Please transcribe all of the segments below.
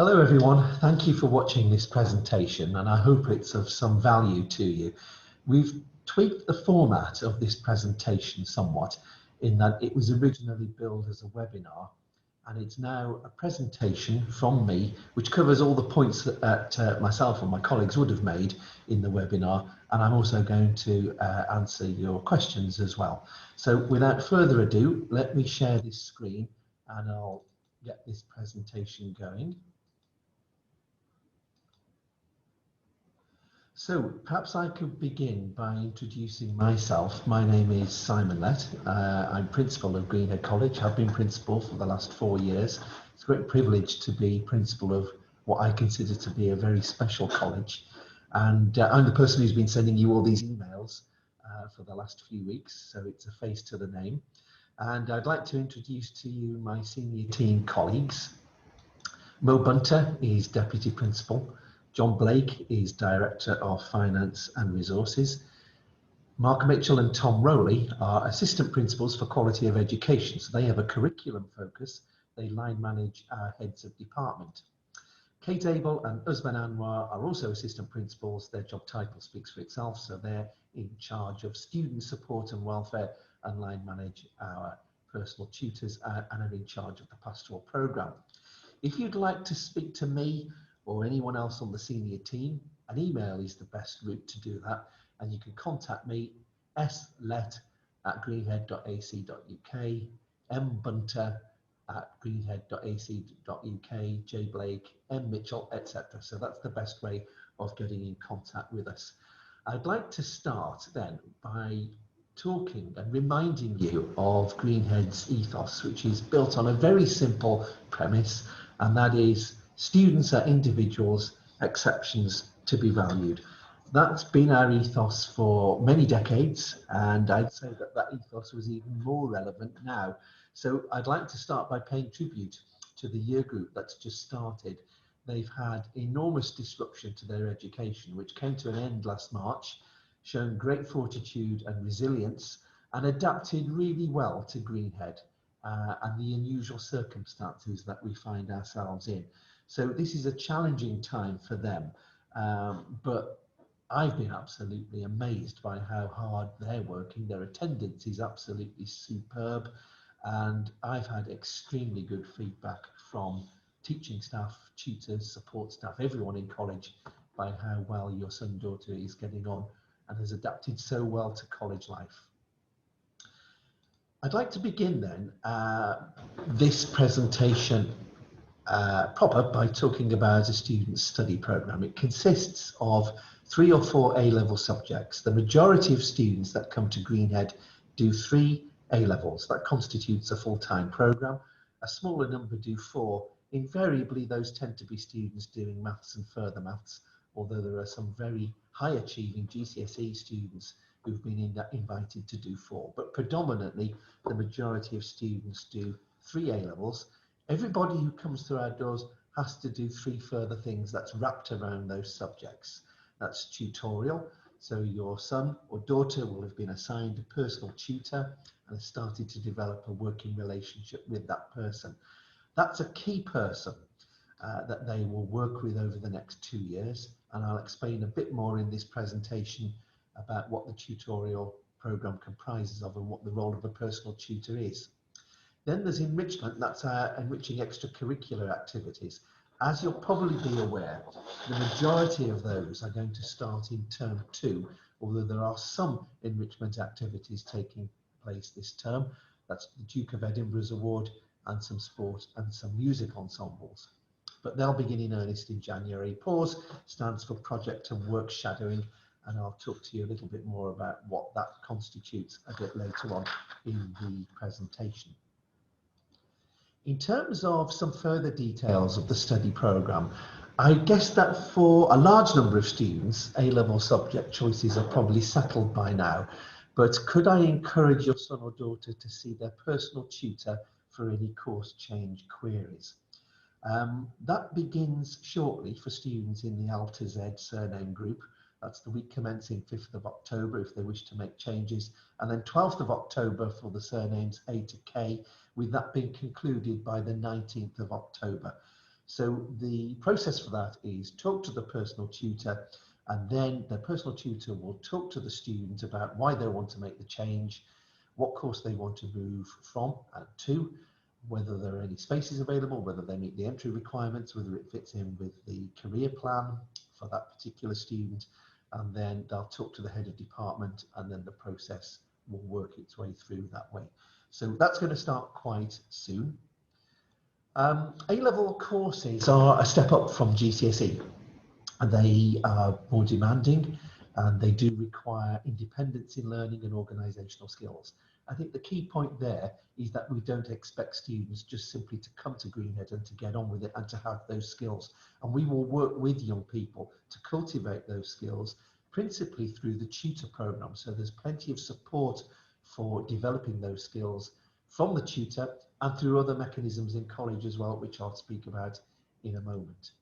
Hello everyone, thank you for watching this presentation and I hope it's of some value to you. We've tweaked the format of this presentation somewhat in that it was originally billed as a webinar and it's now a presentation from me which covers all the points that myself and my colleagues would have made in the webinar, and I'm also going to answer your questions as well. So without further ado, let me share this screen and I'll get this presentation going. So perhaps I could begin by introducing myself. My name is Simon Lett. I'm principal of Greenhead College. I've been principal for the last 4 years. It's a great privilege to be principal of what I consider to be a very special college. And I'm the person who's been sending you all these emails for the last few weeks, so it's a face to the name. And I'd like to introduce to you my senior team colleagues. Mo Bunter is Deputy Principal. John Blake is Director of Finance and Resources. Mark Mitchell and Tom Rowley are Assistant Principals for Quality of Education. So they have a curriculum focus. They line manage our heads of department. Kate Abel and Usman Anwar are also Assistant Principals. Their job title speaks for itself. So they're in charge of student support and welfare and line manage our personal tutors and are in charge of the pastoral programme. If you'd like to speak to me or anyone else on the senior team, an email is the best route to do that, and you can contact me slett@greenhead.ac.uk, mbunter@greenhead.ac.uk, jblake, mmitchell, etc. So that's the best way of getting in contact with us. I'd like to start then by talking and reminding you of Greenhead's ethos, which is built on a very simple premise, and that is students are individuals, exceptions to be valued. That's been our ethos for many decades, and I'd say that that ethos was even more relevant now. So I'd like to start by paying tribute to the year group that's just started. They've had enormous disruption to their education, which came to an end last March, shown great fortitude and resilience, and adapted really well to Greenhead and the unusual circumstances that we find ourselves in. So this is a challenging time for them, but I've been absolutely amazed by how hard they're working. Their attendance is absolutely superb, and I've had extremely good feedback from teaching staff, tutors, support staff, everyone in college, by how well your son, daughter is getting on and has adapted so well to college life. I'd like to begin then this presentation proper by talking about a student study programme. It consists of 3 or 4 A-level subjects. The majority of students that come to Greenhead do 3 A-levels. That constitutes a full-time programme. A smaller number do 4. Invariably, those tend to be students doing maths and further maths, although there are some very high-achieving GCSE students who've been invited to do 4. But predominantly, the majority of students do 3 A-levels. Everybody who comes through our doors has to do 3 further things that's wrapped around those subjects. That's tutorial. So your son or daughter will have been assigned a personal tutor and has started to develop a working relationship with that person. That's a key person that they will work with over the next 2 years. And I'll explain a bit more in this presentation about what the tutorial program comprises of and what the role of a personal tutor is. Then there's enrichment. That's our enriching extracurricular activities. As you'll probably be aware, the majority of those are going to start in term 2, although there are some enrichment activities taking place this term. That's the Duke of Edinburgh's award and some sport and some music ensembles. But they'll begin in earnest in January. PAWS stands for Project and Work Shadowing, and I'll talk to you a little bit more about what that constitutes a bit later on in the presentation. In terms of some further details of the study programme, I guess that for a large number of students, A-level subject choices are probably settled by now, but could I encourage your son or daughter to see their personal tutor for any course change queries? That begins shortly for students in the L to Z surname group. That's the week commencing 5th of October if they wish to make changes, and then 12th of October for the surnames A to K, with that being concluded by the 19th of October. So the process for that is talk to the personal tutor, and then the personal tutor will talk to the student about why they want to make the change, what course they want to move from and to, whether there are any spaces available, whether they meet the entry requirements, whether it fits in with the career plan for that particular student, and then they'll talk to the head of department, and then the process will work its way through that way. So that's going to start quite soon. A-level courses are a step up from GCSE, and they are more demanding, and they do require independence in learning and organisational skills. I think the key point there is that we don't expect students just simply to come to Greenhead and to get on with it and to have those skills. And we will work with young people to cultivate those skills, principally through the tutor programme. So there's plenty of support for developing those skills from the tutor and through other mechanisms in college as well, which I'll speak about in a moment.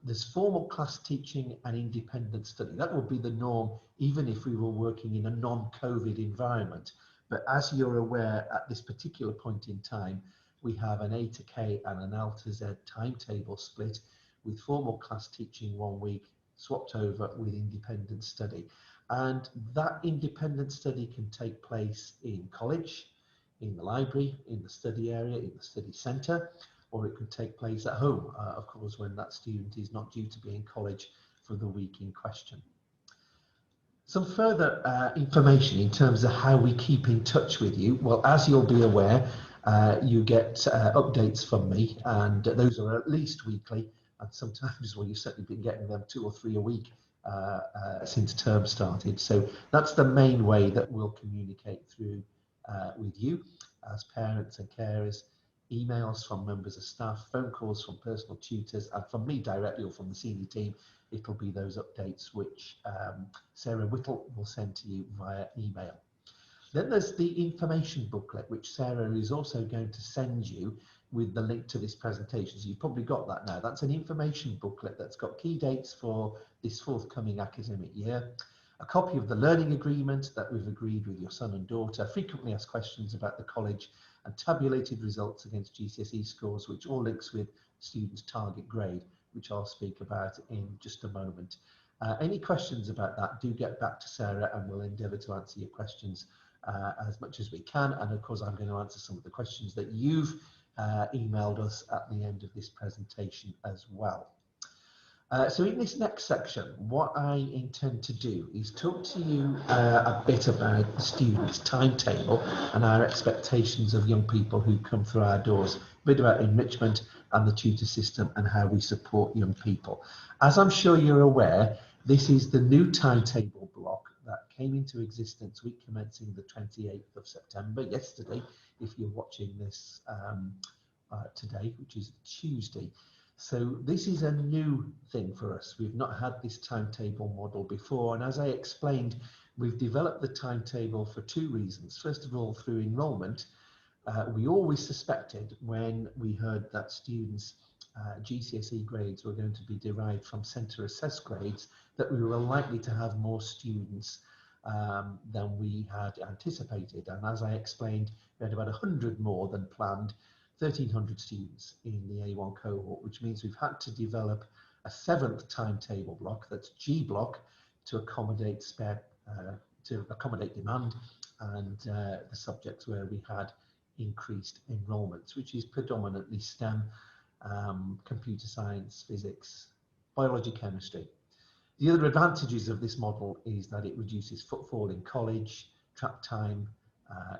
There's formal class teaching and independent study. That would be the norm, even if we were working in a non-COVID environment. But as you're aware, at this particular point in time, we have an A to K and an L to Z timetable split, with formal class teaching 1 week swapped over with independent study. And that independent study can take place in college, in the library, in the study area, in the study centre, or it could take place at home, of course, when that student is not due to be in college for the week in question. Some further information in terms of how we keep in touch with you. Well, as you'll be aware, you get updates from me, and those are at least weekly, and sometimes, well, you've certainly been getting them 2 or 3 a week since term started. So that's the main way that we'll communicate through with you as parents and carers. Emails from members of staff, phone calls from personal tutors, and from me directly or from the senior team. It'll be those updates which Sarah Whittle will send to you via email. Then there's the information booklet, which Sarah is also going to send you with the link to this presentation. So you've probably got that now. That's an information booklet that's got key dates for this forthcoming academic year, a copy of the learning agreement that we've agreed with your son and daughter, frequently asked questions about the college, and tabulated results against GCSE scores, which all links with students' target grade, which I'll speak about in just a moment. Any questions about that, do get back to Sarah, and we'll endeavour to answer your questions as much as we can. And of course, I'm going to answer some of the questions that you've emailed us at the end of this presentation as well. So in this next section, what I intend to do is talk to you a bit about the students' timetable and our expectations of young people who come through our doors, a bit about enrichment and the tutor system and how we support young people. As I'm sure you're aware, this is the new timetable block that came into existence week commencing the 28th of September, yesterday, if you're watching this today, which is Tuesday. So this is a new thing for us. We've not had this timetable model before, and as I explained, we've developed the timetable for 2 reasons. First of all, through enrolment, we always suspected when we heard that students' GCSE grades were going to be derived from centre assessed grades, that we were likely to have more students than we had anticipated. And as I explained, we had about 100 more than planned, 1,300 students in the A1 cohort, which means we've had to develop a 7th timetable block, that's G block, to accommodate demand and the subjects where we had increased enrolments, which is predominantly STEM, computer science, physics, biology, chemistry. The other advantages of this model is that it reduces footfall in college, trap time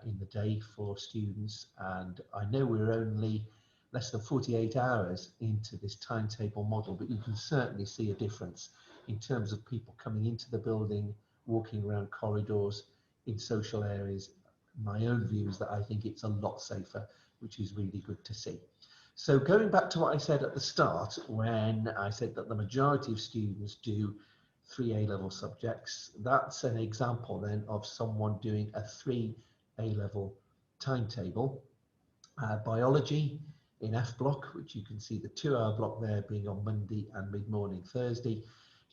in the day for students, and I know we're only less than 48 hours into this timetable model, but you can certainly see a difference in terms of people coming into the building, walking around corridors, in social areas. My own view is that I think it's a lot safer, which is really good to see. So going back to what I said at the start, when I said that the majority of students do 3 A-level subjects, that's an example then of someone doing a 3 A-level timetable. Biology in F block, which you can see the 2-hour block there being on Monday and mid-morning Thursday.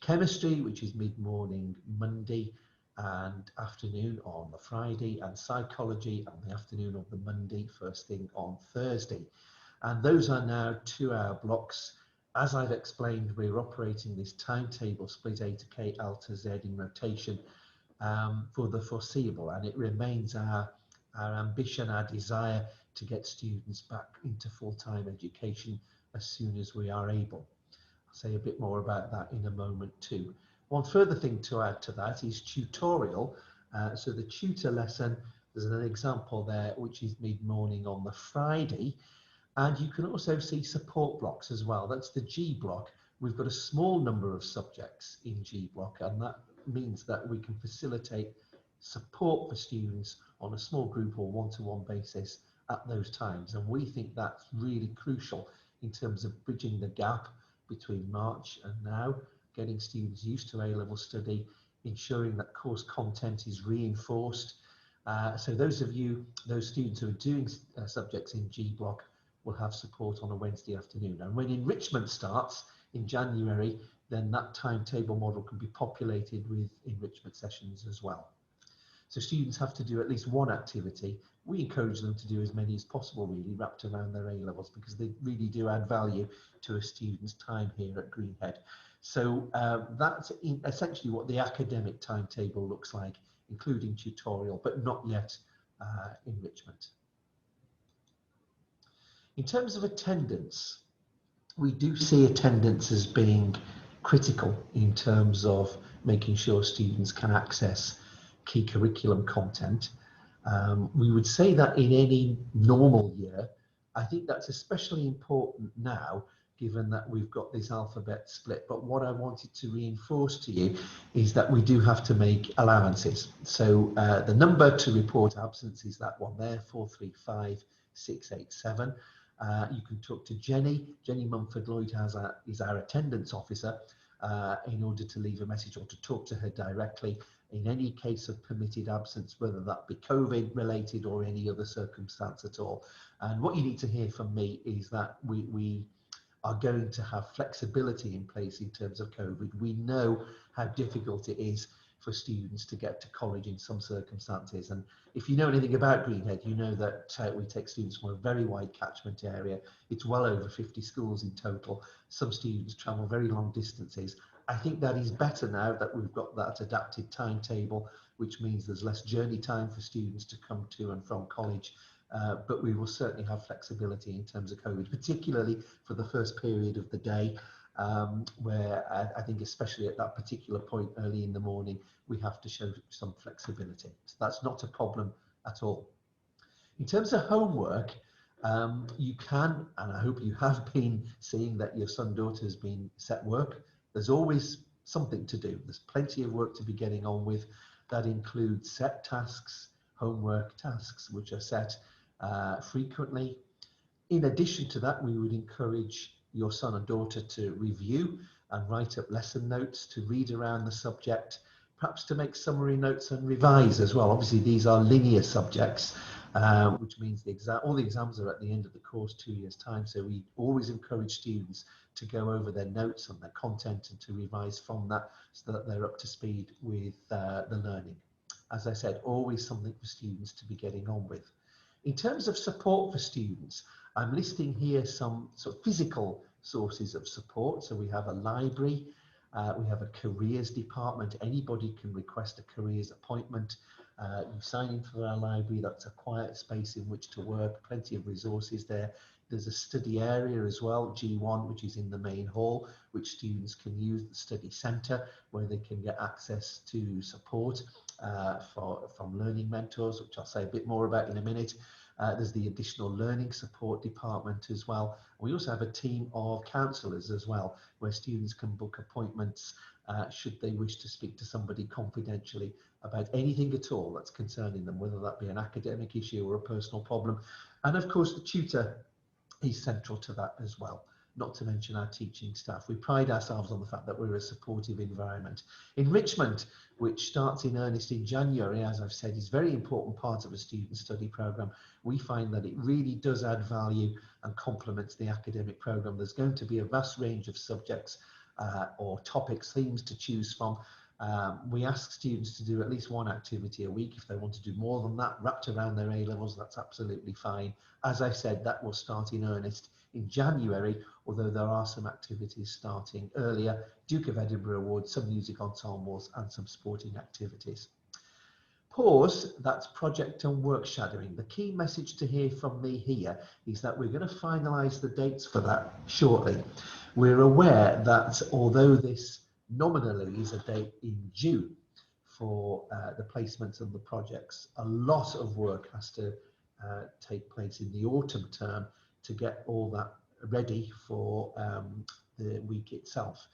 Chemistry, which is mid-morning Monday and afternoon on the Friday, and psychology on the afternoon of the Monday, first thing on Thursday. And those are now 2-hour blocks. As I've explained, we're operating this timetable split A to K, L to Z in rotation for the foreseeable, and it remains our ambition, our desire to get students back into full-time education as soon as we are able. I'll say a bit more about that in a moment too. One further thing to add to that is tutorial. So the tutor lesson, there's an example there which is mid-morning on the Friday, and you can also see support blocks as well. That's the G block. We've got a small number of subjects in G block, and that means that we can facilitate support for students on a small group or one-to-one basis at those times. And we think that's really crucial in terms of bridging the gap between March and now, getting students used to A-level study, ensuring that course content is reinforced. So those students who are doing subjects in G block will have support on a Wednesday afternoon. And when enrichment starts in January, then that timetable model can be populated with enrichment sessions as well. So students have to do at least one activity. We encourage them to do as many as possible, really, wrapped around their A-levels, because they really do add value to a student's time here at Greenhead. So that's essentially what the academic timetable looks like, including tutorial, but not yet enrichment. In terms of attendance, we do see attendance as being critical in terms of making sure students can access key curriculum content. We would say that in any normal year. I think that's especially important now, given that we've got this alphabet split. But what I wanted to reinforce to you is that we do have to make allowances. So the number to report absence is that one there, 435687. You can talk to Jenny. Jenny Mumford-Lloyd is our attendance officer in order to leave a message or to talk to her directly in any case of permitted absence, whether that be COVID related or any other circumstance at all. And what you need to hear from me is that we are going to have flexibility in place in terms of COVID. We know how difficult it is for students to get to college in some circumstances. And if you know anything about Greenhead, you know that we take students from a very wide catchment area. It's well over 50 schools in total. Some students travel very long distances. I think that is better now that we've got that adapted timetable, which means there's less journey time for students to come to and from college. But we will certainly have flexibility in terms of COVID, particularly for the first period of the day, where I think especially at that particular point early in the morning, we have to show some flexibility. So that's not a problem at all. In terms of homework, you can, and I hope you have been seeing that your son, daughter has been set work. There's always something to do. There's plenty of work to be getting on with. That includes set tasks, homework tasks, which are set frequently. In addition to that, we would encourage your son and daughter to review and write up lesson notes, to read around the subject, perhaps to make summary notes and revise as well. Obviously, these are linear subjects, which means all the exams are at the end of the course 2 years' time. So we always encourage students to go over their notes and their content and to revise from that so that they're up to speed with the learning. As I said, always something for students to be getting on with. In terms of support for students, I'm listing here some sort of physical sources of support. So we have a library, we have a careers department. Anybody can request a careers appointment. You sign in for our library. That's a quiet space in which to work, plenty of resources there. There's a study area as well, G1, which is in the main hall, which students can use, the study centre, where they can get access to support from learning mentors, which I'll say a bit more about in a minute. There's the additional learning support department as well. We also have a team of counsellors as well, where students can book appointments should they wish to speak to somebody confidentially about anything at all that's concerning them, whether that be an academic issue or a personal problem. And of course, the tutor is central to that as well, not to mention our teaching staff. We pride ourselves on the fact that we're a supportive environment. Enrichment, which starts in earnest in January, as I've said, is a very important part of a student study programme. We find that it really does add value and complements the academic programme. There's going to be a vast range of subjects or topics, themes to choose from. We ask students to do at least one activity a week. If they want to do more than that, wrapped around their A-levels, that's absolutely fine. As I said, that will start in earnest in January, although there are some activities starting earlier. Duke of Edinburgh Awards, some music ensembles and some sporting activities. Pause, that's project and work shadowing. The key message to hear from me here is that we're going to finalise the dates for that shortly. We're aware that although this nominally is a date in June for the placements and the projects, a lot of work has to take place in the autumn term to get all that ready for the week itself.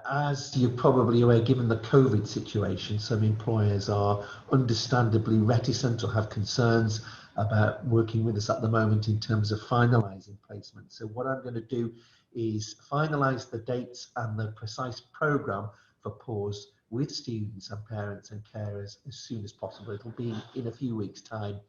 As you're probably aware, given the COVID situation, some employers are understandably reticent or have concerns about working with us at the moment in terms of finalising placements. So what I'm going to do is finalise the dates and the precise programme for Pause with students and parents and carers as soon as possible. It'll be in a few weeks' time.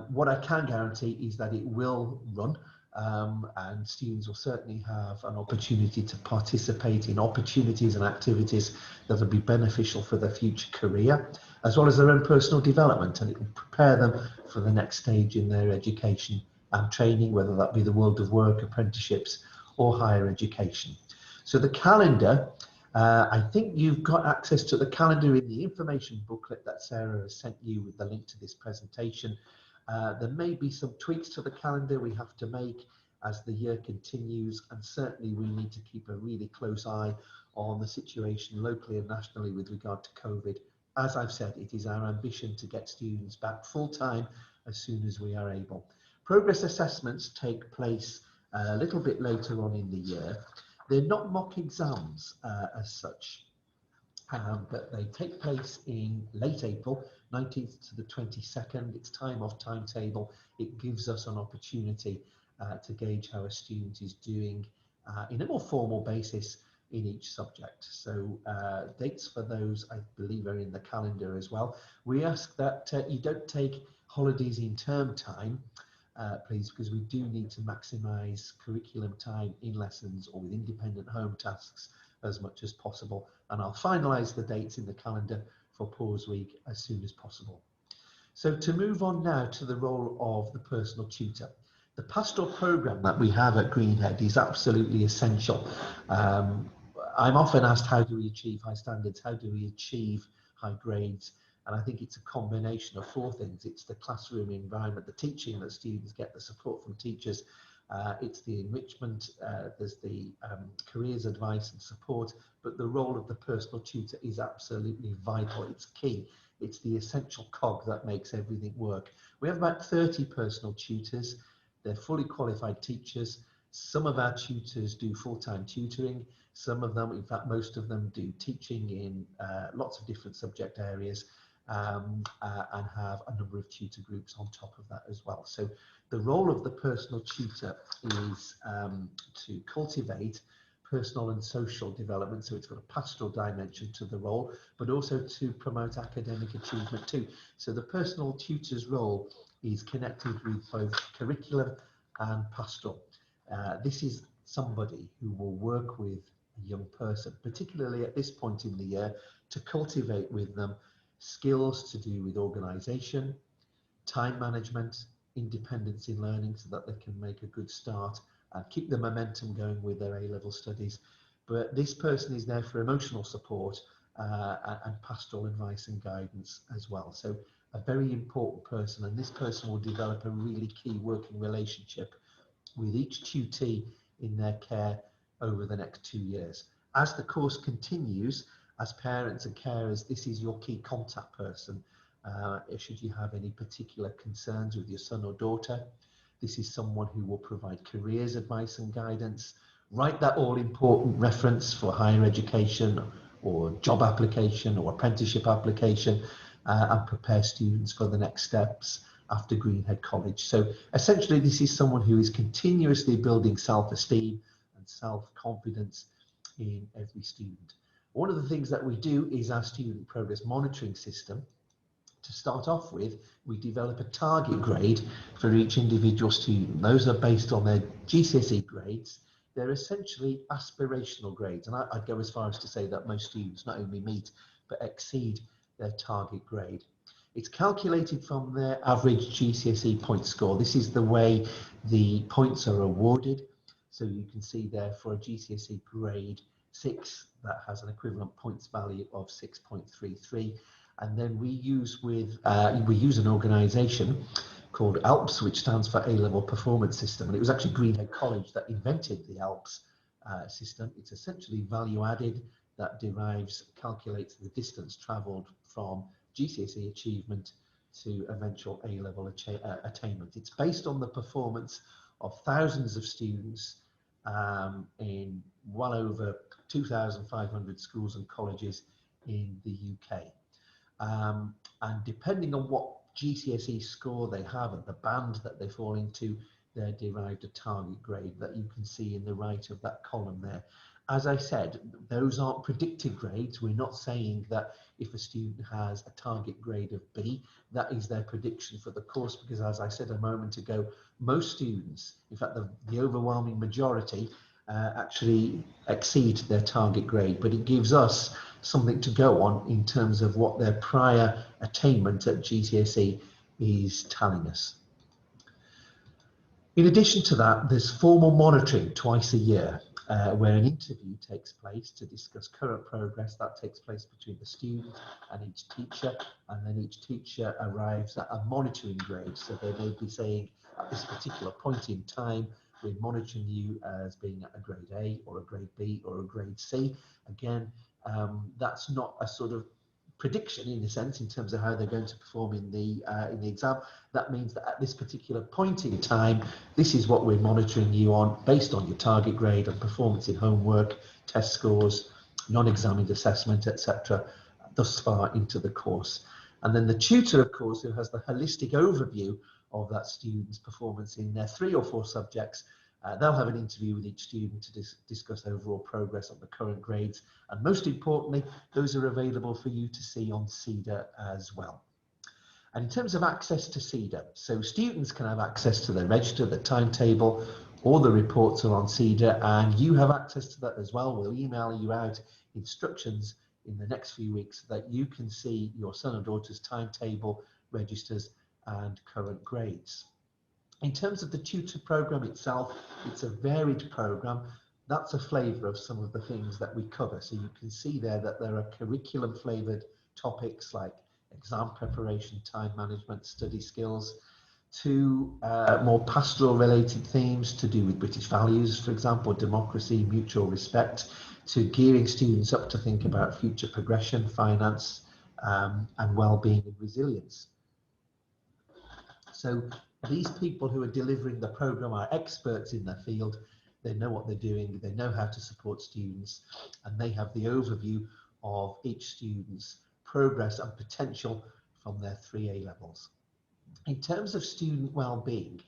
What I can guarantee is that it will run. And students will certainly have an opportunity to participate in opportunities and activities that will be beneficial for their future career, as well as their own personal development, and it will prepare them for the next stage in their education and training, whether that be the world of work, apprenticeships, or higher education. So the calendar, I think you've got access to the calendar in the information booklet that Sarah has sent you with the link to this presentation. There may be some tweaks to the calendar we have to make as the year continues, and certainly we need to keep a really close eye on the situation locally and nationally with regard to COVID. As I've said, it is our ambition to get students back full-time as soon as we are able. Progress assessments take place a little bit later on in the year. They're not mock exams as such. But they take place in late April, 19th to the 22nd. It's time off timetable. It gives us an opportunity to gauge how a student is doing in a more formal basis in each subject. So dates for those, I believe, are in the calendar as well. We ask that you don't take holidays in term time, please, because we do need to maximise curriculum time in lessons or with independent home tasks as much as possible, and I'll finalise the dates in the calendar for Pause Week as soon as possible. So to move on now to the role of the personal tutor. The pastoral programme that we have at Greenhead is absolutely essential. I'm often asked, how do we achieve high standards? How do we achieve high grades? And I think it's a combination of four things. It's the classroom environment, the teaching that students get, the support from teachers, it's the enrichment, there's the careers advice and support, but the role of the personal tutor is absolutely vital. It's key. It's the essential cog that makes everything work. We have about 30 personal tutors. They're fully qualified teachers. Some of our tutors do full-time tutoring. Some of them, in fact, most of them do teaching in lots of different subject areas. And have a number of tutor groups on top of that as well. So the role of the personal tutor is to cultivate personal and social development, so it's got a pastoral dimension to the role, but also to promote academic achievement too. So the personal tutor's role is connected with both curriculum and pastoral. This is somebody who will work with a young person, particularly at this point in the year, to cultivate with them skills to do with organisation, time management, independence in learning, so that they can make a good start and keep the momentum going with their A-level studies. But this person is there for emotional support and pastoral advice and guidance as well. So a very important person, and this person will develop a really key working relationship with each tutee in their care over the next 2 years. As the course continues, as parents and carers, this is your key contact person. Should you have any particular concerns with your son or daughter, this is someone who will provide careers advice and guidance, write that all-important reference for higher education or job application or apprenticeship application, and prepare students for the next steps after Greenhead College. So essentially, this is someone who is continuously building self-esteem and self-confidence in every student. One of the things that we do is our student progress monitoring system. To start off with, we develop a target grade for each individual student. Those are based on their GCSE grades. they're essentially aspirational grades. And I'd go as far as to say that most students not only meet but exceed their target grade. It's calculated from their average GCSE point score. This is the way the points are awarded. So you can see there for a GCSE grade 6, that has an equivalent points value of 6.33. And then we use an organisation called ALPS, which stands for A-Level Performance System. And it was actually Greenhead College that invented the ALPS system. It's essentially value added that calculates the distance travelled from GCSE achievement to eventual A-level attainment. It's based on the performance of thousands of students in well over 2,500 schools and colleges in the UK. And depending on what GCSE score they have and the band that they fall into, they're derived a target grade that you can see in the right of that column there. As I said, those aren't predicted grades. We're not saying that if a student has a target grade of B, that is their prediction for the course, because as I said a moment ago, most students, in fact the overwhelming majority, actually exceed their target grade, but it gives us something to go on in terms of what their prior attainment at GCSE is telling us. In addition to that, there's formal monitoring twice a year, where an interview takes place to discuss current progress. That takes place between the student and each teacher, and then each teacher arrives at a monitoring grade. So they may be saying, at this particular point in time, we're monitoring you as being at a grade A or a grade B or a grade C. Again, that's not a sort of prediction in a sense in terms of how they're going to perform in the exam. That means that at this particular point in time, this is what we're monitoring you on based on your target grade and performance in homework, test scores, non-examined assessment, etc., thus far into the course. And then the tutor, of course, who has the holistic overview of that student's performance in their 3 or 4 subjects, they'll have an interview with each student to discuss overall progress on the current grades. And most importantly, those are available for you to see on CEDA as well. And in terms of access to CEDA, so students can have access to the register, the timetable, all the reports are on CEDA, and you have access to that as well. We'll email you out instructions in the next few weeks so that you can see your son or daughter's timetable, registers, and current grades. In terms of the tutor program itself, it's a varied program. That's a flavour of some of the things that we cover. So you can see there that there are curriculum flavoured topics like exam preparation, time management, study skills, to more pastoral related themes to do with British values, for example, democracy, mutual respect, to gearing students up to think about future progression, finance, and well-being and resilience. So these people who are delivering the program are experts in their field. They know what they're doing, they know how to support students, and they have the overview of each student's progress and potential from their 3 A levels. In terms of student well-being,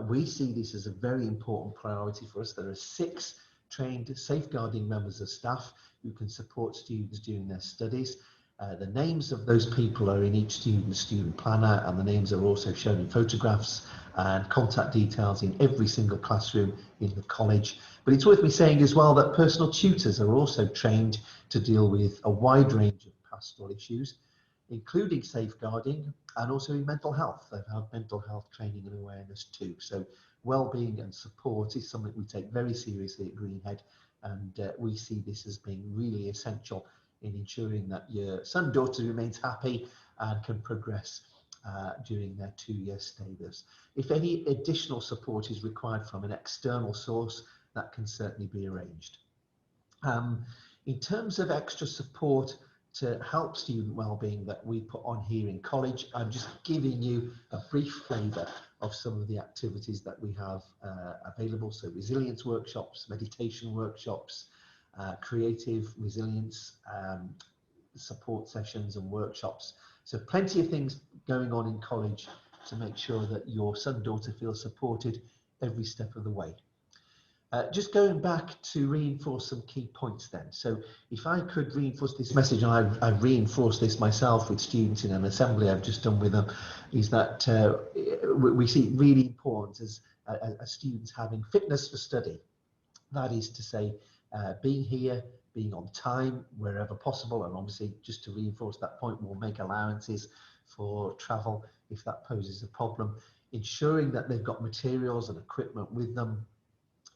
we see this as a very important priority for us. There are 6 trained safeguarding members of staff who can support students during their studies. The names of those people are in each student's student planner, and the names are also shown in photographs and contact details in every single classroom in the college. But it's worth me saying as well that personal tutors are also trained to deal with a wide range of pastoral issues, including safeguarding and also in mental health. They've had mental health training and awareness too. So well-being and support is something we take very seriously at Greenhead, and we see this as being really essential in ensuring that your son or daughter remains happy and can progress during their 2-year stay with us. If any additional support is required from an external source, that can certainly be arranged. In terms of extra support to help student wellbeing that we put on here in college, I'm just giving you a brief flavour of some of the activities that we have available. So resilience workshops, meditation workshops, creative resilience support sessions and workshops. So plenty of things going on in college to make sure that your son or daughter feels supported every step of the way. Just going back to reinforce some key points then. So if I could reinforce this message, and I've reinforced this myself with students in an assembly I've just done with them, is that we see it really important as students having fitness for study. That is to say, being here, being on time wherever possible, and obviously just to reinforce that point, we'll make allowances for travel if that poses a problem, ensuring that they've got materials and equipment with them.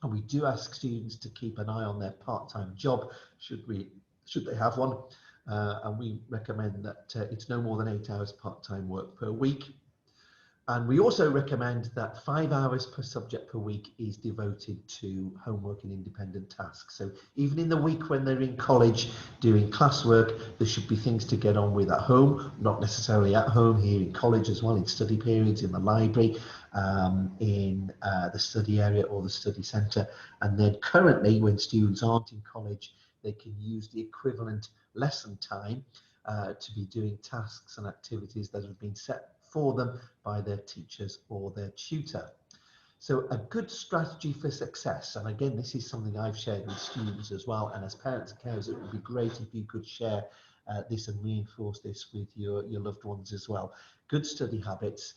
And we do ask students to keep an eye on their part-time job should they have one, and we recommend that it's no more than 8 hours part-time work per week. And we also recommend that 5 hours per subject per week is devoted to homework and independent tasks. So even in the week when they're in college doing classwork, there should be things to get on with at home, not necessarily at home, here in college as well, in study periods, in the library, in the study area or the study centre. And then currently, when students aren't in college, they can use the equivalent lesson time to be doing tasks and activities that have been set for them by their teachers or their tutor. So a good strategy for success, and again, this is something I've shared with students as well, and as parents and carers, it would be great if you could share this and reinforce this with your loved ones as well. Good study habits,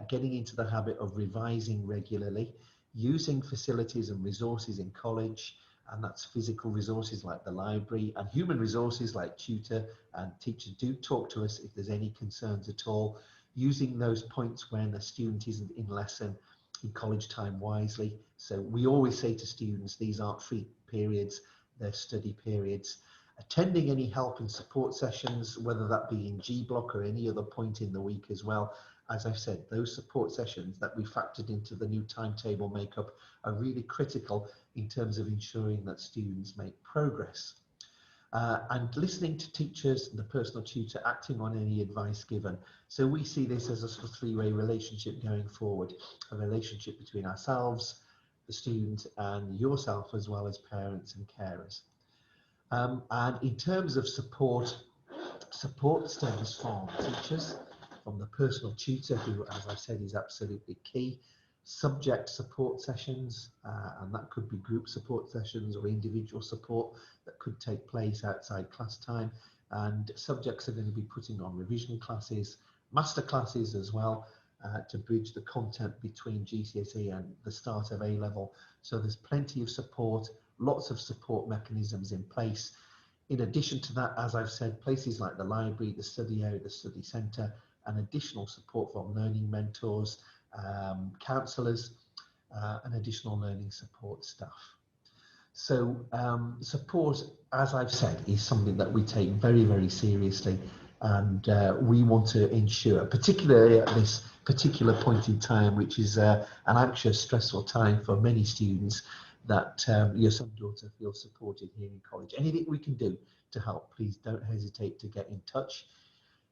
getting into the habit of revising regularly, using facilities and resources in college, and that's physical resources like the library, and human resources like tutor and teacher. Do talk to us if there's any concerns at all. Using those points when a student isn't in lesson in college time wisely. So we always say to students, these aren't free periods, they're study periods. Attending any help and support sessions, whether that be in G block or any other point in the week as well. As I've said, those support sessions that we factored into the new timetable makeup are really critical in terms of ensuring that students make progress. And listening to teachers and the personal tutor, acting on any advice given. So we see this as a sort of three-way relationship going forward, a relationship between ourselves, the student, and yourself as well as parents and carers. And in terms of support stems from teachers, from the personal tutor, who, as I said, is absolutely key. Subject support sessions, and that could be group support sessions or individual support that could take place outside class time. And subjects are going to be putting on revision classes, master classes as well, to bridge the content between GCSE and the start of A-level. So there's plenty of support, lots of support mechanisms in place. In addition to that, as I've said, places like the library, the study area, the study centre, and additional support from learning mentors, counsellors, and additional learning support staff. So support, as I've said, is something that we take very, very seriously, and we want to ensure, particularly at this particular point in time, which is an anxious, stressful time for many students, that your son or daughter feels supported here in college. Anything we can do to help, please don't hesitate to get in touch.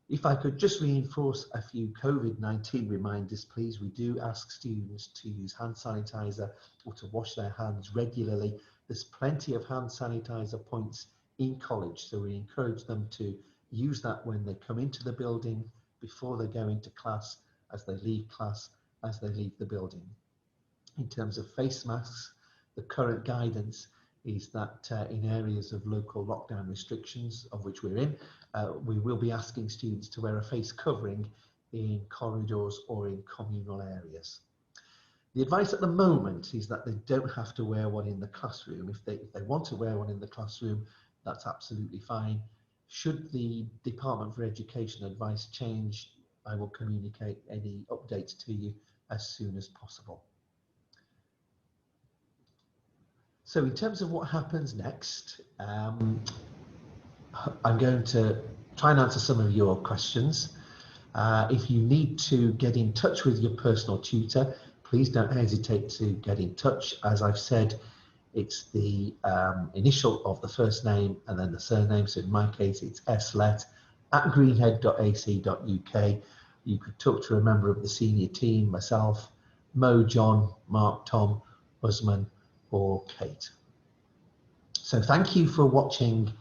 If I could just reinforce a few COVID-19 reminders, please. We do ask students to use hand sanitizer or to wash their hands regularly. There's plenty of hand sanitizer points in college, so we encourage them to use that when they come into the building, before they go into class, as they leave class, as they leave the building. In terms of face masks, the current guidance is that in areas of local lockdown restrictions, of which we're in, we will be asking students to wear a face covering in corridors or in communal areas. The advice at the moment is that they don't have to wear one in the classroom. If they want to wear one in the classroom, that's absolutely fine. Should the Department for Education advice change, I will communicate any updates to you as soon as possible. So in terms of what happens next, I'm going to try and answer some of your questions. If you need to get in touch with your personal tutor, please don't hesitate to get in touch. As I've said, it's the initial of the first name and then the surname. So in my case, it's slet@greenhead.ac.uk. You could talk to a member of the senior team, myself, Mo, John, Mark, Tom, Usman, or Kate. So thank you for watching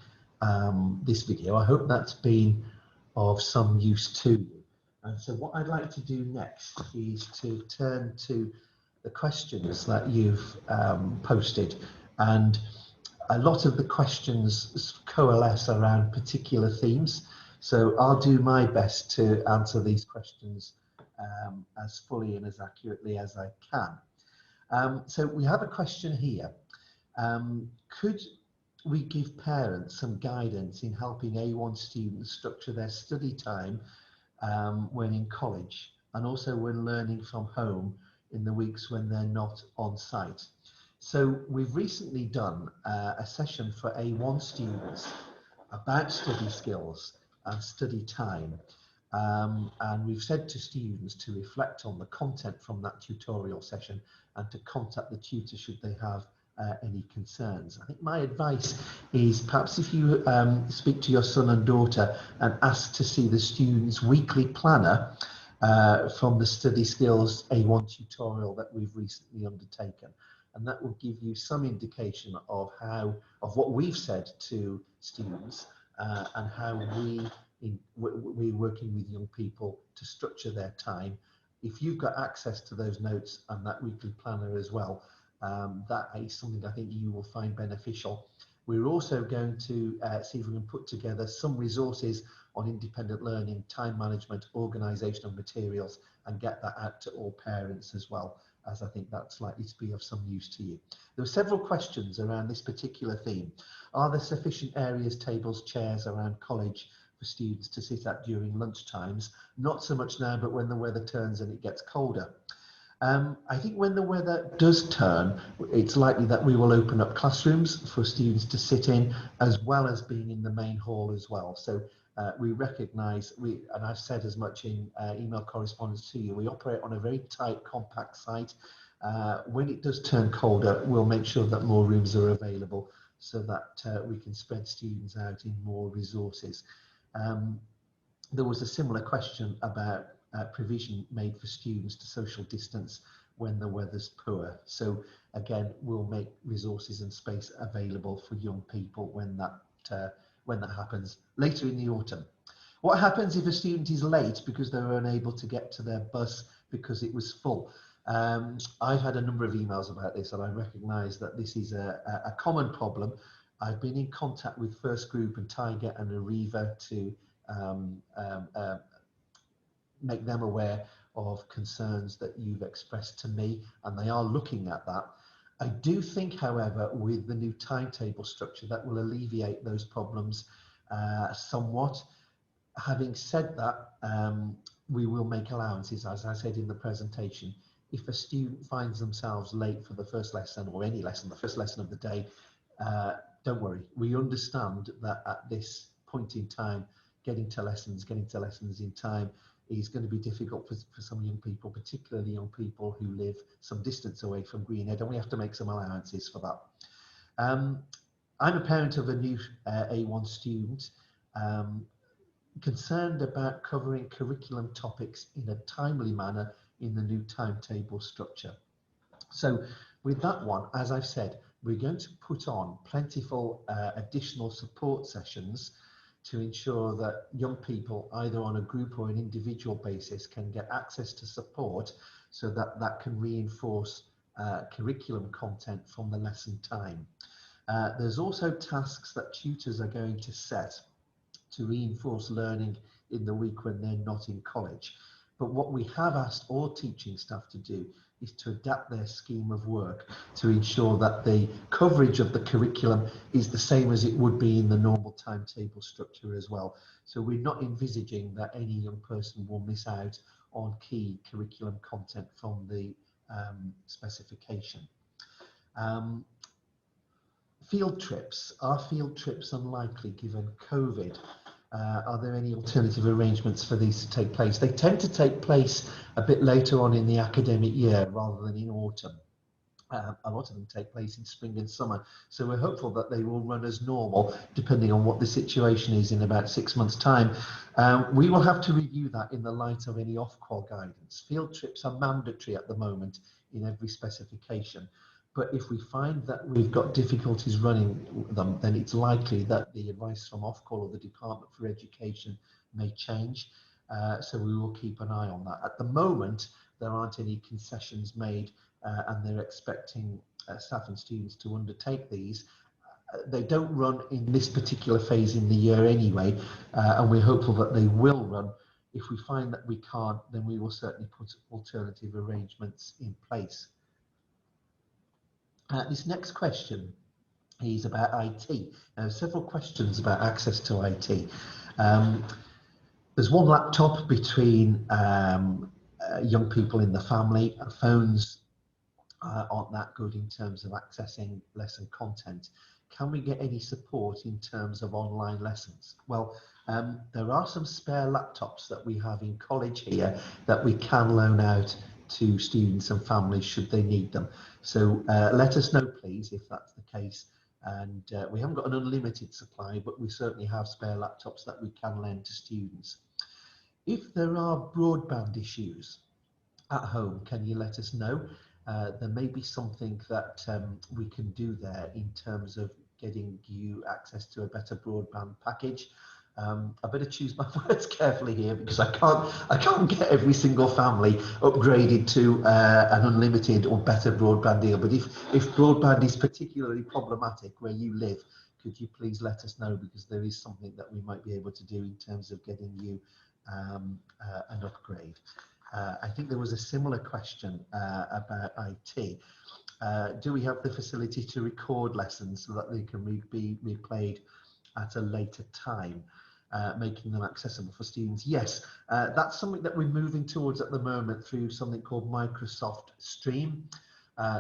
this video. I hope that's been of some use to you. And so what I'd like to do next is to turn to the questions that you've posted. And a lot of the questions coalesce around particular themes. So I'll do my best to answer these questions as fully and as accurately as I can. So we have a question here. Could we give parents some guidance in helping A1 students structure their study time when in college, and also when learning from home in the weeks when they're not on site? So we've recently done a session for A1 students about study skills and study time. And we've said to students to reflect on the content from that tutorial session and to contact the tutor should they have any concerns. I think my advice is perhaps if you speak to your son and daughter and ask to see the student's weekly planner from the study skills A1 tutorial that we've recently undertaken. And that will give you some indication of what we've said to students and how we're working with young people to structure their time. If you've got access to those notes and that weekly planner as well, that is something I think you will find beneficial. We're also going to see if we can put together some resources on independent learning, time management, organisation of materials, and get that out to all parents as well, as I think that's likely to be of some use to you. There were several questions around this particular theme. Are there sufficient areas, tables, chairs around college for students to sit at during lunch times? Not so much now, but when the weather turns and it gets colder. I think when the weather does turn, it's likely that we will open up classrooms for students to sit in, as well as being in the main hall as well. So we recognise, and I've said as much in email correspondence to you, we operate on a very tight, compact site. When it does turn colder, we'll make sure that more rooms are available so that we can spread students out in more resources. There was a similar question about provision made for students to social distance when the weather's poor. So again, we'll make resources and space available for young people when that happens later in the autumn. What happens if a student is late because they were unable to get to their bus because it was full? I've had a number of emails about this, and I recognise that this is a common problem. I've been in contact with First Group and Tiger and Arriva to make them aware of concerns that you've expressed to me, and they are looking at that. I do think, however, with the new timetable structure, that will alleviate those problems somewhat. Having said that, we will make allowances, as I said in the presentation. If a student finds themselves late for the first lesson, or any lesson, the first lesson of the day, don't worry. We understand that at this point in time, getting to lessons in time is going to be difficult for some young people, particularly young people who live some distance away from Greenhead, and we have to make some allowances for that. I'm a parent of a new A1 student, concerned about covering curriculum topics in a timely manner in the new timetable structure. So with that one, as I've said, we're going to put on plentiful additional support sessions to ensure that young people, either on a group or an individual basis, can get access to support so that that can reinforce curriculum content from the lesson time. There's also tasks that tutors are going to set to reinforce learning in the week when they're not in college. But what we have asked all teaching staff to do is to adapt their scheme of work to ensure that the coverage of the curriculum is the same as it would be in the normal timetable structure as well. So we're not envisaging that any young person will miss out on key curriculum content from the specification. Field trips. Are field trips unlikely given COVID? Are there any alternative arrangements for these to take place? They tend to take place a bit later on in the academic year rather than in autumn. A lot of them take place in spring and summer. So we're hopeful that they will run as normal, depending on what the situation is in about 6 months' time. We will have to review that in the light of any Ofqual guidance. Field trips are mandatory at the moment in every specification. But if we find that we've got difficulties running them, then it's likely that the advice from Ofqual or the Department for Education may change. So we will keep an eye on that. At the moment, there aren't any concessions made, and they're expecting staff and students to undertake these. They don't run in this particular phase in the year anyway, and we're hopeful that they will run. If we find that we can't, then we will certainly put alternative arrangements in place. This next question is about IT. Now, several questions about access to IT. There's one laptop between young people in the family, and phones aren't that good in terms of accessing lesson content. Can we get any support in terms of online lessons? Well, there are some spare laptops that we have in college here that we can loan out to students and families should they need them. So let us know, please, if that's the case. And we haven't got an unlimited supply, but we certainly have spare laptops that we can lend to students. If there are broadband issues at home, can you let us know? There may be something that we can do there in terms of getting you access to a better broadband package. I better choose my words carefully here because I can't get every single family upgraded to an unlimited or better broadband deal. But if broadband is particularly problematic where you live, could you please let us know, because there is something that we might be able to do in terms of getting you an upgrade. I think there was a similar question about IT. Do we have the facility to record lessons so that they can be replayed at a later time, making them accessible for students? Yes, that's something that we're moving towards at the moment through something called Microsoft Stream.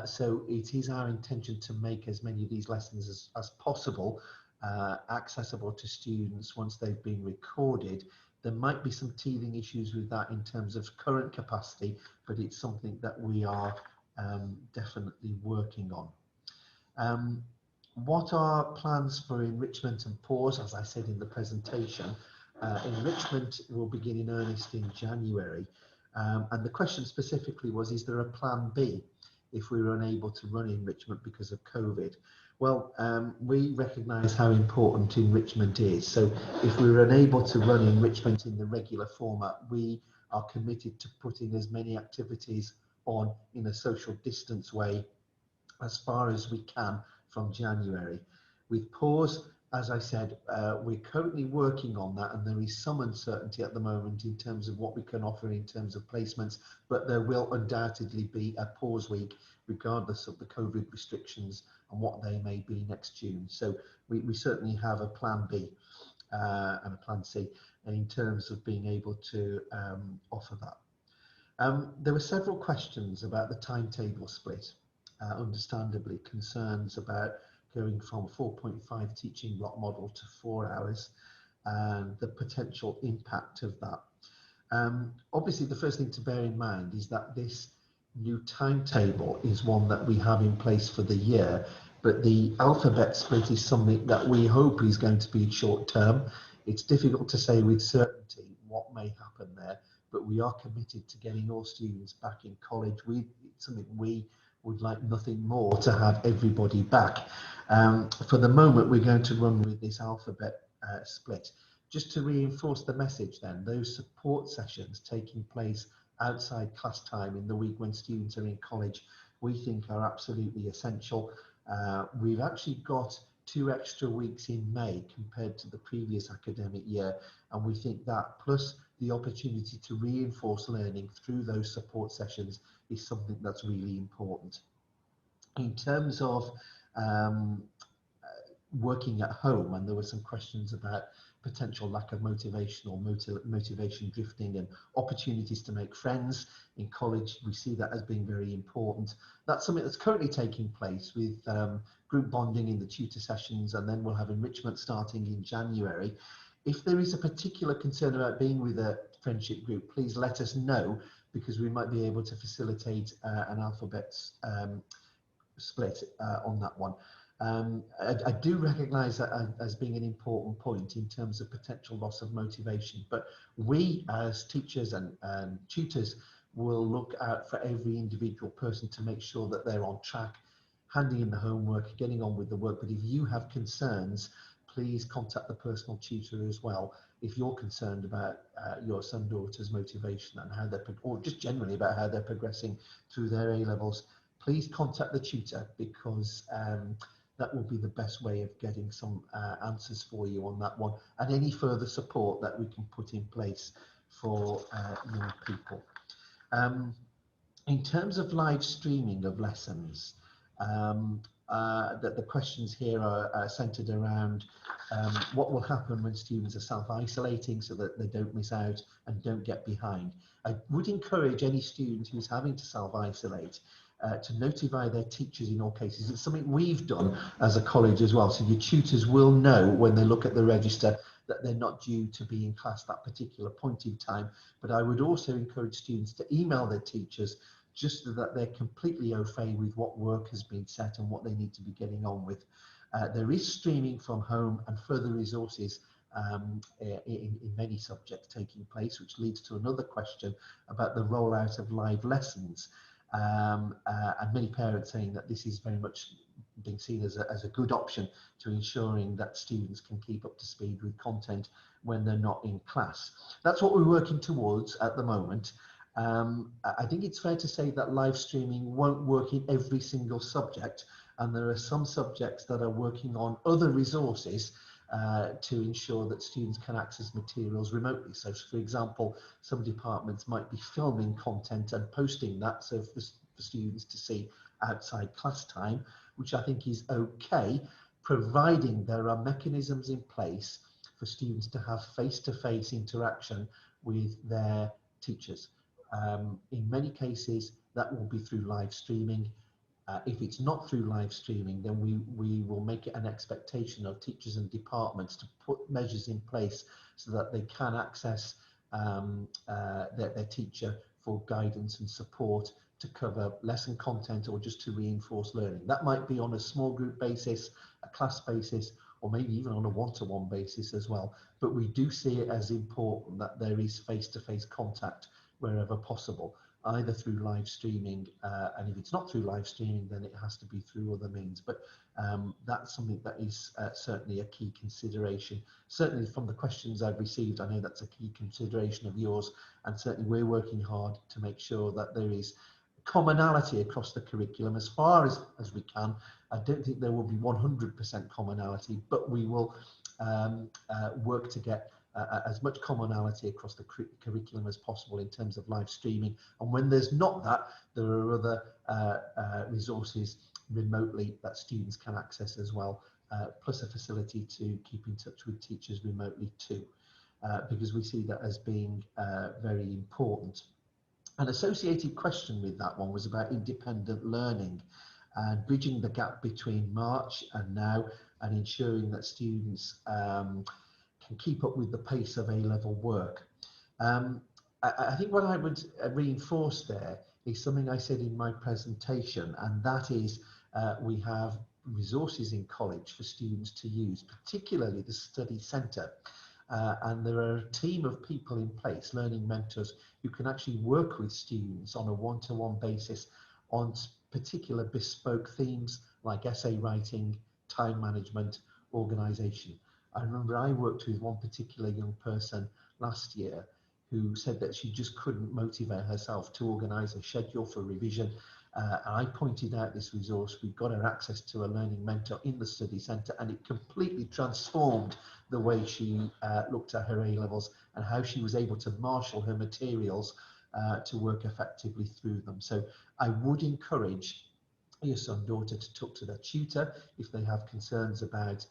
So it is our intention to make as many of these lessons as possible accessible to students once they've been recorded. There might be some teething issues with that in terms of current capacity, but it's something that we are definitely working on. What are plans for enrichment and pause? As I said in the presentation, enrichment will begin in earnest in January. And the question specifically was, is there a plan B if we were unable to run enrichment because of COVID? Well, we recognise how important enrichment is. So if we were unable to run enrichment in the regular format, we are committed to putting as many activities on in a social distance way as far as we can from January. With pause, as I said, we're currently working on that, and there is some uncertainty at the moment in terms of what we can offer in terms of placements, but there will undoubtedly be a pause week regardless of the COVID restrictions and what they may be next June. So we certainly have a plan B and a plan C in terms of being able to offer that. There were several questions about the timetable split. Understandably, concerns about going from 4.5 teaching block model to 4 hours and the potential impact of that. Obviously, the first thing to bear in mind is that this new timetable is one that we have in place for the year, but the alphabet split is something that we hope is going to be short term. It's difficult to say with certainty what may happen there, but we are committed to getting all students back in college. It's something we would like nothing more to have everybody back. For the moment, we're going to run with this alphabet split. Just to reinforce the message then, those support sessions taking place outside class time in the week when students are in college, we think are absolutely essential. We've actually got 2 extra weeks in May compared to the previous academic year, and we think that plus the opportunity to reinforce learning through those support sessions is something that's really important. In terms of working at home, and there were some questions about potential lack of motivation or motivation drifting and opportunities to make friends in college. We see that as being very important. That's something that's currently taking place with group bonding in the tutor sessions, and then we'll have enrichment starting in January. If there is a particular concern about being with a friendship group, please let us know, because we might be able to facilitate an alphabet split on that one. I do recognise that as being an important point in terms of potential loss of motivation, but we as teachers and tutors will look out for every individual person to make sure that they're on track, handing in the homework, getting on with the work. But if you have concerns, please contact the personal tutor as well. If you're concerned about your son, daughter's motivation and how they're, or just generally about how they're progressing through their A-levels, please contact the tutor, because that will be the best way of getting some answers for you on that one, and any further support that we can put in place for young people. In terms of live streaming of lessons, that the questions here are centered around what will happen when students are self-isolating so that they don't miss out and don't get behind. I would encourage any student who's having to self-isolate to notify their teachers in all cases. It's something we've done as a college as well, so your tutors will know when they look at the register that they're not due to be in class that particular point in time. But I would also encourage students to email their teachers just so that they're completely au fait with what work has been set and what they need to be getting on with. There is streaming from home and further resources in many subjects taking place, which leads to another question about the rollout of live lessons. And many parents saying that this is very much being seen as a good option to ensuring that students can keep up to speed with content when they're not in class. That's what we're working towards at the moment. I think it's fair to say that live streaming won't work in every single subject, and there are some subjects that are working on other resources to ensure that students can access materials remotely. So, for example, some departments might be filming content and posting that so for students to see outside class time, which I think is okay, providing there are mechanisms in place for students to have face-to-face interaction with their teachers. In many cases, that will be through live streaming. If it's not through live streaming, then we will make it an expectation of teachers and departments to put measures in place so that they can access their teacher for guidance and support to cover lesson content or just to reinforce learning. That might be on a small group basis, a class basis, or maybe even on a one-to-one basis as well. But we do see it as important that there is face-to-face contact wherever possible, either through live streaming, and if it's not through live streaming, then it has to be through other means. But that's something that is certainly a key consideration. Certainly from the questions I've received, I know that's a key consideration of yours, and certainly we're working hard to make sure that there is commonality across the curriculum as far as we can. I don't think there will be 100% commonality, but we will work to get as much commonality across the curriculum as possible in terms of live streaming. And when there's not that, there are other resources remotely that students can access as well, plus a facility to keep in touch with teachers remotely too, because we see that as being very important. An associated question with that one was about independent learning and bridging the gap between March and now, and ensuring that students can keep up with the pace of A-level work. I think what I would reinforce there is something I said in my presentation, and that is we have resources in college for students to use, particularly the study centre. And there are a team of people in place, learning mentors, who can actually work with students on a one-to-one basis on particular bespoke themes like essay writing, time management, organisation. I remember I worked with one particular young person last year who said that she just couldn't motivate herself to organise a schedule for revision. And I pointed out this resource. We got her access to a learning mentor in the study centre, and it completely transformed the way she looked at her A-levels and how she was able to marshal her materials to work effectively through them. So I would encourage your son, daughter to talk to their tutor if they have concerns about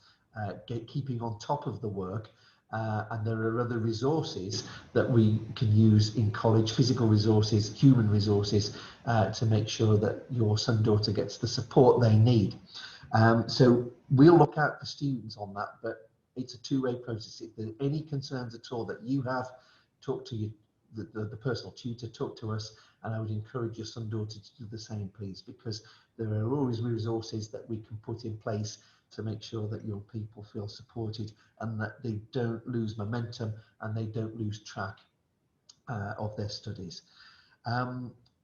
keeping on top of the work. And there are other resources that we can use in college, physical resources, human resources, to make sure that your son, daughter gets the support they need. So we'll look out for students on that, but it's a two-way process. If there are any concerns at all that you have, talk to the personal tutor, talk to us, and I would encourage your son, daughter to do the same, please, because there are always resources that we can put in place to make sure that young people feel supported and that they don't lose momentum and they don't lose track of their studies.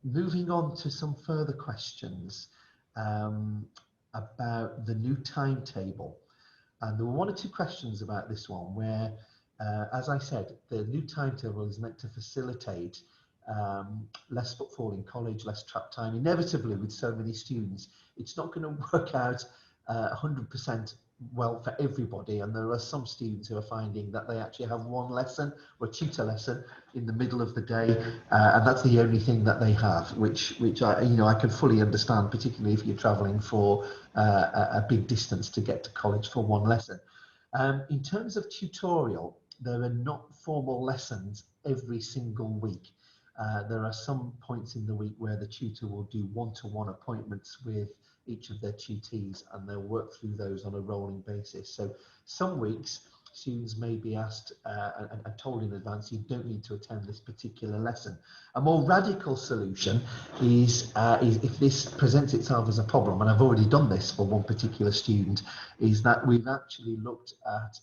Moving on to some further questions about the new timetable. And there were one or two questions about this one where, as I said, the new timetable is meant to facilitate less footfall in college, less trap time. Inevitably, with so many students, it's not going to work out 100% well for everybody, and there are some students who are finding that they actually have one lesson or a tutor lesson in the middle of the day, and that's the only thing that they have, which I, you know, I can fully understand, particularly if you're traveling for a big distance to get to college for one lesson. In terms of tutorial, there are not formal lessons every single week. There are some points in the week where the tutor will do one-to-one appointments with each of their tutees, and they'll work through those on a rolling basis. So some weeks students may be asked and told in advance, you don't need to attend this particular lesson. A more radical solution is if this presents itself as a problem, and I've already done this for one particular student, is that we've actually looked at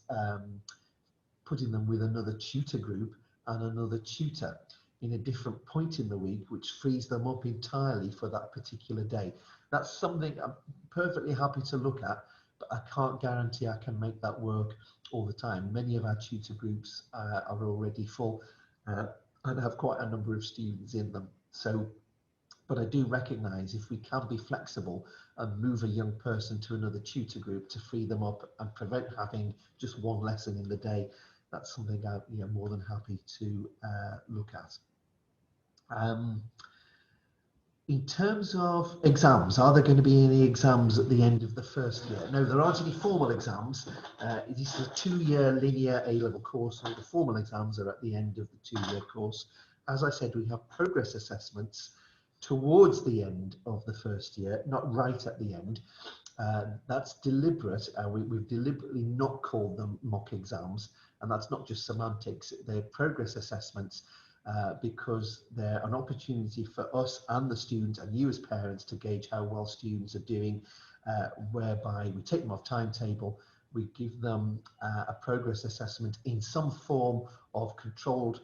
putting them with another tutor group and another tutor in a different point in the week, which frees them up entirely for that particular day. That's something I'm perfectly happy to look at, but I can't guarantee I can make that work all the time. Many of our tutor groups are already full and have quite a number of students in them. So, but I do recognise if we can be flexible and move a young person to another tutor group to free them up and prevent having just one lesson in the day, that's something I'm more than happy to look at. In terms of exams, are there going to be any exams at the end of the first year? No, there aren't any formal exams. It is a 2-year linear A-level course, so the formal exams are at the end of the 2-year course. As I said, we have progress assessments towards the end of the first year, not right at the end. That's deliberate. We've deliberately not called them mock exams, and that's not just semantics. They're progress assessments because they're an opportunity for us and the students and you as parents to gauge how well students are doing, whereby we take them off timetable, we give them a progress assessment in some form of controlled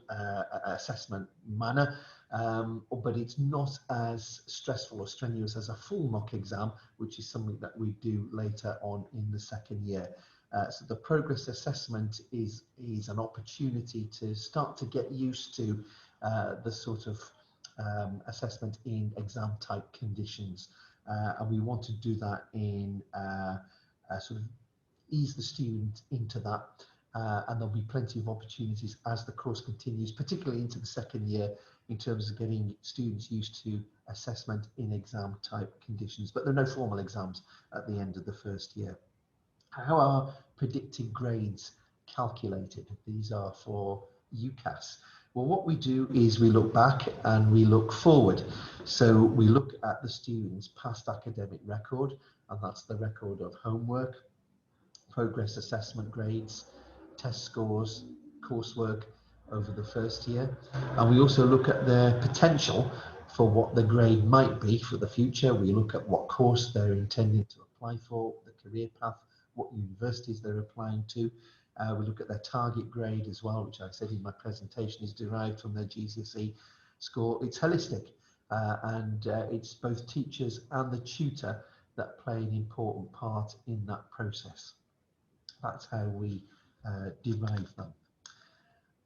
assessment manner, but it's not as stressful or strenuous as a full mock exam, which is something that we do later on in the second year. So the progress assessment is an opportunity to start to get used to the sort of assessment in exam type conditions, and we want to do that in sort of ease the student into that, and there'll be plenty of opportunities as the course continues, particularly into the second year, in terms of getting students used to assessment in exam type conditions. But there are no formal exams at the end of the first year. How are predicted grades calculated? These are for UCAS. Well, what we do is we look back and we look forward. So we look at the student's past academic record, and that's the record of homework, progress assessment grades, test scores, coursework over the first year. And we also look at their potential for what the grade might be for the future. We look at what course they're intending to apply for, the career path, what universities they're applying to. We look at their target grade as well, which I said in my presentation is derived from their GCSE score. It's holistic, and it's both teachers and the tutor that play an important part in that process. That's how we derive them.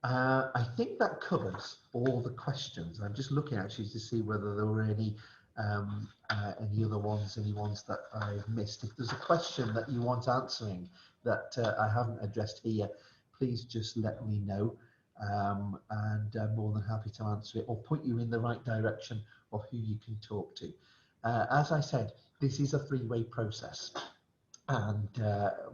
I think that covers all the questions. I'm just looking actually to see whether there were any other ones, any ones that I've missed. If there's a question that you want answering that I haven't addressed here, please just let me know, and I'm more than happy to answer it or point you in the right direction of who you can talk to. As I said, this is a 3-way process, and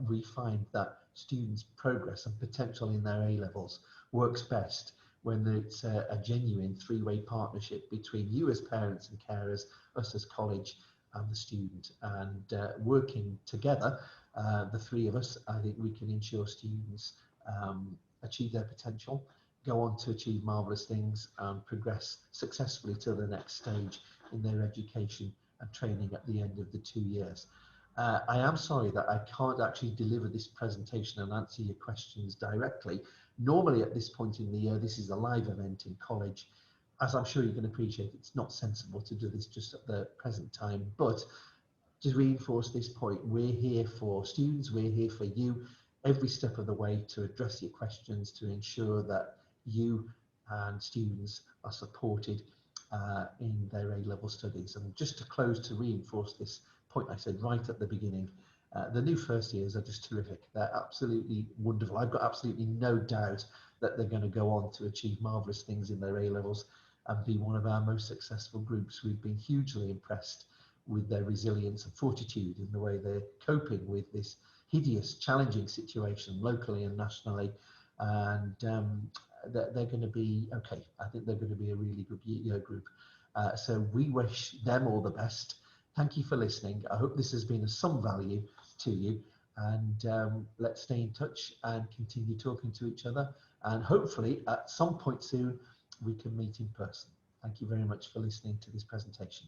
we find that students' progress and potential in their A-levels works best when it's a genuine 3-way partnership between you as parents and carers, us as college, and the student. And working together, the 3 of us, I think we can ensure students achieve their potential, go on to achieve marvellous things, and progress successfully to the next stage in their education and training at the end of the 2 years. I am sorry that I can't actually deliver this presentation and answer your questions directly. Normally at this point in the year, this is a live event in college. As I'm sure you can appreciate, it's not sensible to do this just at the present time, but to reinforce this point, we're here for students, we're here for you every step of the way to address your questions, to ensure that you and students are supported in their A-level studies. And just to close, to reinforce this point I said right at the beginning, The new first years are just terrific. They're absolutely wonderful. I've got absolutely no doubt that they're going to go on to achieve marvellous things in their A-levels and be one of our most successful groups. We've been hugely impressed with their resilience and fortitude in the way they're coping with this hideous, challenging situation locally and nationally. And they're going to be okay. I think they're going to be a really good group. So we wish them all the best. Thank you for listening. I hope this has been of some value to you, and let's stay in touch and continue talking to each other, and hopefully at some point soon we can meet in person. Thank you very much for listening to this presentation.